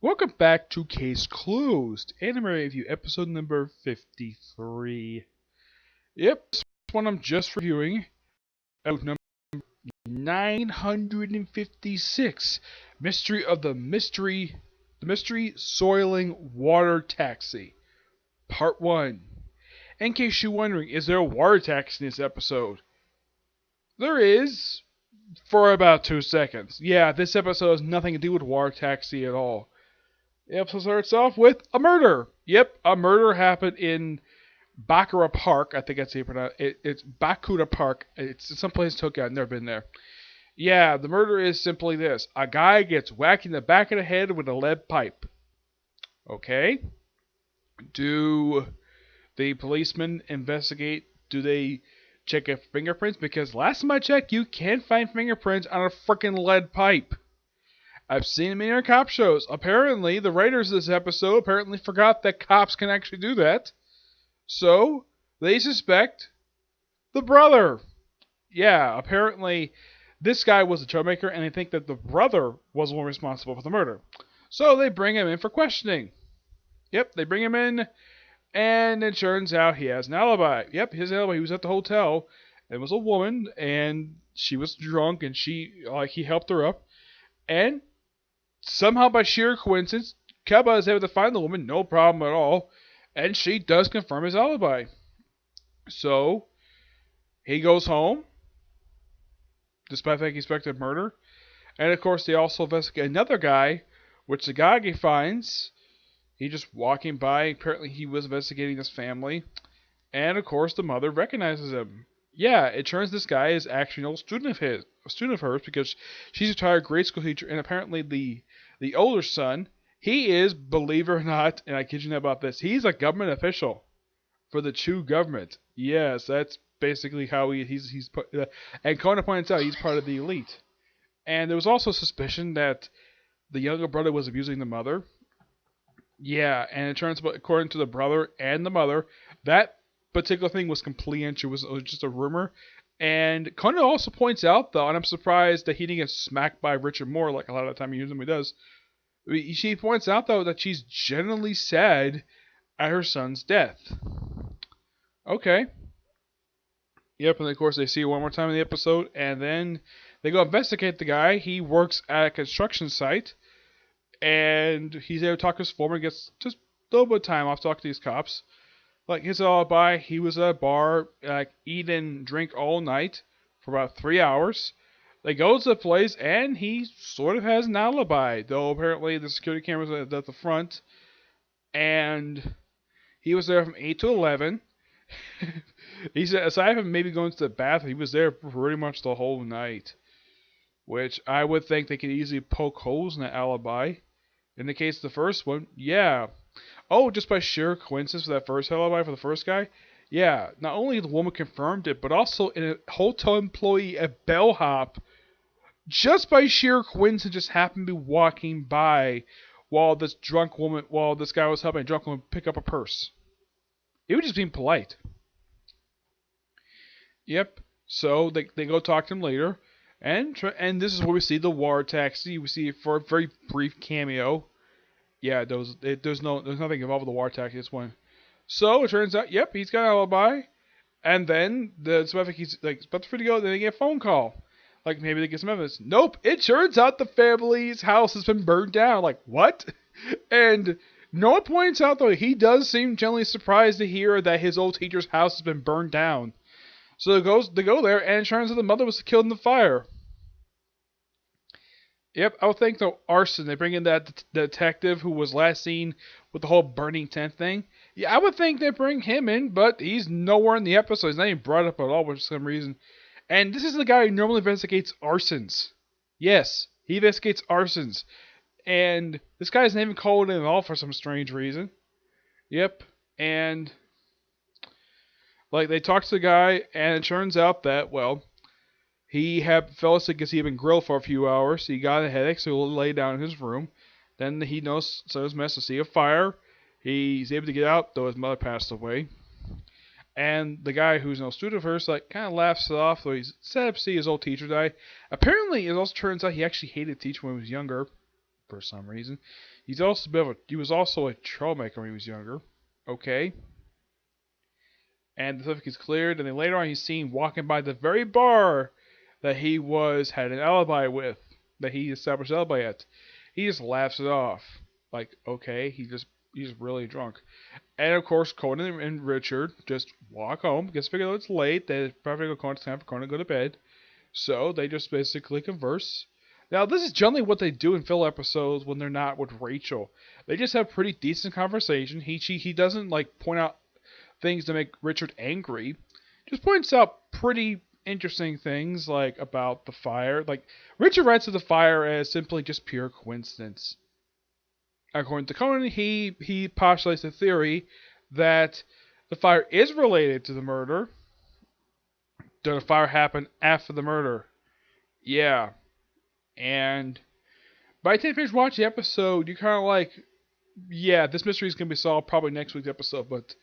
Welcome back to Case Closed, Anime Review, episode number 53. Yep, this one I'm just reviewing. Episode number 956. The Mystery Soiling Water Taxi. Part 1. In case you're wondering, is there a water taxi in this episode? There is, for about 2 seconds. Yeah, this episode has nothing to do with water taxi at all. The episode starts off with a murder. Yep, a murder happened in Bakura Park. I think that's how you pronounce it. It's Bakura Park. It's someplace in Tokyo. I've never been there. Yeah, the murder is simply this. A guy gets whacked in the back of the head with a lead pipe. Okay. Do the policemen investigate? Do they check if fingerprints? Because last time I checked, you can't find fingerprints on a freaking lead pipe. I've seen them in cop shows. Apparently, the writers of this episode apparently forgot that cops can actually do that. So, they suspect the brother. Yeah, apparently, this guy was a troublemaker, and they think that the brother was the one responsible for the murder. So, they bring him in for questioning. Yep, they bring him in, and it turns out he has an alibi. Yep, his alibi. He was at the hotel, and it was a woman, and she was drunk, and he helped her up, and somehow, by sheer coincidence, Keba is able to find the woman, no problem at all, and she does confirm his alibi. So, he goes home, despite thinking he suspected murder, and of course they also investigate another guy, which the guy he finds, he just walking by, apparently he was investigating this family, and of course the mother recognizes him. Yeah, it turns this guy is actually an old student of hers, because she's a retired grade school teacher, and apparently the older son, he is, believe it or not, and I kid you not about this, he's a government official for the Chu government. Yes, that's basically how he's put. And Kona points out he's part of the elite. And there was also suspicion that the younger brother was abusing the mother. Yeah, and it turns out, according to the brother and the mother, that particular thing was completely untrue. It was just a rumor. And Conan also points out, though, and I'm surprised that he didn't get smacked by Richard Moore like a lot of the time he usually does. She points out, though, that she's genuinely sad at her son's death. Okay. Yep, and of course they see her one more time in the episode, and then they go investigate the guy. He works at a construction site, and he's able to talk to his foreman, gets just a little bit of time off to talk to these cops. Like his alibi, he was at a bar, eat and drink all night for about 3 hours. They go to the place, and he sort of has an alibi, though apparently the security cameras are at the front, and he was there from 8 to 11. He said, aside from maybe going to the bathroom, he was there pretty much the whole night, which I would think they could easily poke holes in that alibi. In the case of the first one, yeah. Oh, just by sheer coincidence for that first alibi for the first guy, yeah, not only the woman confirmed it, but also a hotel employee at Bellhop, just by sheer coincidence, just happened to be walking by while this guy was helping a drunk woman pick up a purse. He was just being polite. Yep. So they go talk to him later, and this is where we see the water taxi. We see it for a very brief cameo. Yeah, there's nothing involved with the water taxi. This one. So it turns out, yep, he's got an alibi, and then he's about to go. Then they get a phone call, like maybe they get some evidence. Nope. It turns out the family's house has been burned down. Like what? And Noah points out though he does seem genuinely surprised to hear that his old teacher's house has been burned down. So they go there, and it turns out the mother was killed in the fire. Yep, I would think the arson. They bring in that detective who was last seen with the whole burning tent thing. Yeah, I would think they bring him in, but he's nowhere in the episode. He's not even brought up at all for some reason. And this is the guy who normally investigates arsons. Yes, he investigates arsons. And this guy's not even called in at all for some strange reason. Yep, and they talk to the guy, and it turns out that, well, he fell asleep because he had been grilled for a few hours. He got a headache, so he lay down in his room. Then he knows so his mess to see a fire. He's able to get out, though his mother passed away. And the guy who's no student of hers, kind of laughs it off, though he's sad to see his old teacher die. Apparently, it also turns out he actually hated teaching when he was younger. for some reason. He was also a troublemaker when he was younger. Okay. And the subject is cleared, and then later on he's seen walking by the very bar that he had an alibi with, that he established an alibi at. He just laughs it off. Like, okay, he's really drunk. And of course, Conan and Richard just walk home because they figure out it's late. They probably go Conan's time for Conan to go to bed. So they just basically converse. Now, this is generally what they do in filler episodes when they're not with Rachel. They just have pretty decent conversation. He doesn't like point out things to make Richard angry. Just points out pretty interesting things like about the fire. Like Richard writes of the fire as simply just pure coincidence. According to Conan, he postulates the theory that the fire is related to the murder. Did the fire happen after the murder? Yeah. And by the time you finish watching the episode, you're kind of like, yeah, this mystery is going to be solved probably next week's episode, but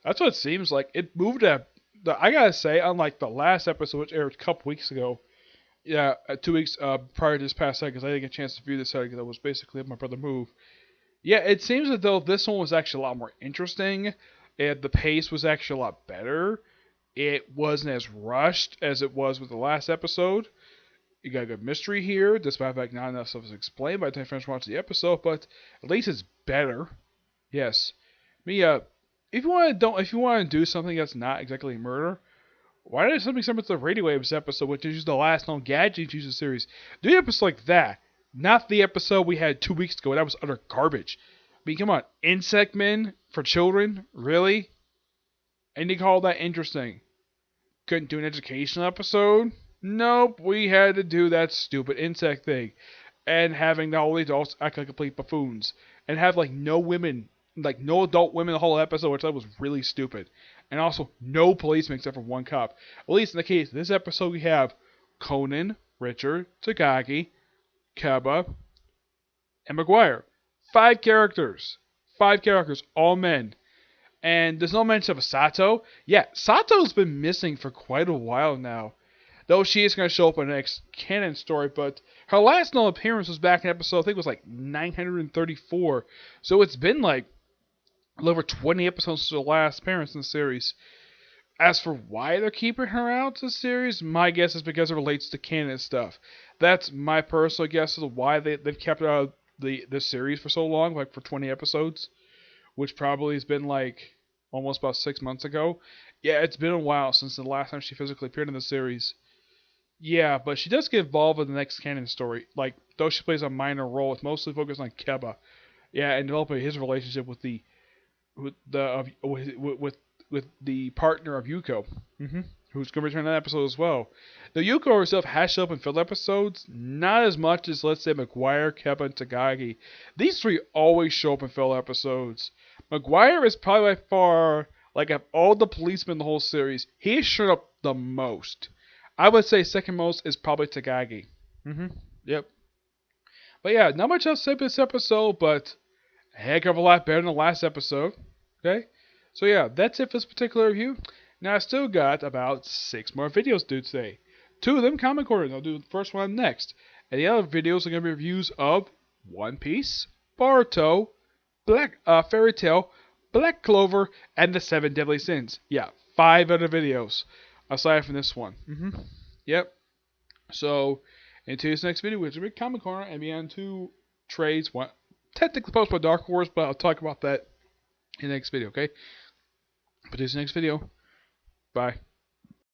that's what it seems like. It moved I gotta say, unlike the last episode, which aired a couple weeks ago, 2 weeks prior to this past second, because I didn't get a chance to view this because I was basically my brother move. Yeah, it seems as though this one was actually a lot more interesting, and the pace was actually a lot better. It wasn't as rushed as it was with the last episode. You got a good mystery here, despite the fact not enough stuff is explained by the time I finish watching the episode, but at least it's better. Yes. If you want to do something that's not exactly murder, why not something similar to the Radio Waves episode, which is the last known gadget in the series? Do an episode like that, not the episode we had 2 weeks ago. That was utter garbage. I mean, come on, Insect Men for children, really? And you call that interesting? Couldn't do an educational episode? Nope, we had to do that stupid insect thing, and having all the adults act like complete buffoons, and have like no adult women the whole episode, which I thought was really stupid. And also, no policemen except for one cop. At least in the case of this episode, we have Conan, Richard, Takagi, Keba, and McGuire. 5 characters. 5 characters, all men. And there's no mention of Sato. Yeah, Sato's been missing for quite a while now. Though she is going to show up in the next canon story, but her last known appearance was back in episode, I think it was like 934. So it's been like over 20 episodes since her last appearance in the series. As for why they're keeping her out of the series, my guess is because it relates to canon stuff. That's my personal guess as to why they've kept her out of the series for so long, like for 20 episodes, which probably has been like almost about 6 months ago. Yeah, it's been a while since the last time she physically appeared in the series. Yeah, but she does get involved in the next canon story. Like, though she plays a minor role, it's mostly focused on Keba. Yeah, and developing his relationship with the partner of Yuko, who's going to return in that episode as well. Though Yuko herself has shown up in filler episodes, not as much as, let's say, McGuire, Keba, and Takagi. These 3 always show up in filler episodes. McGuire is probably by far, like, of all the policemen in the whole series, he has shown up the most. I would say second most is probably Takagi. Yep. But yeah, not much else to say about this episode, but a heck of a lot better than the last episode. Okay? So yeah, that's it for this particular review. Now I still got about 6 more videos to do today. 2 of them Comic Corner, I'll do the first one next. And the other videos are going to be reviews of One Piece, Boruto, Fairy Tail, Black Clover, and the 7 Deadly Sins. Yeah, 5 other videos. Aside from this one. Yep. So, into this next video, which is a big Comic Corner, and be on 2 trades. One technically posted by Dark Horse, but I'll talk about that in the next video, okay? But this next video. Bye.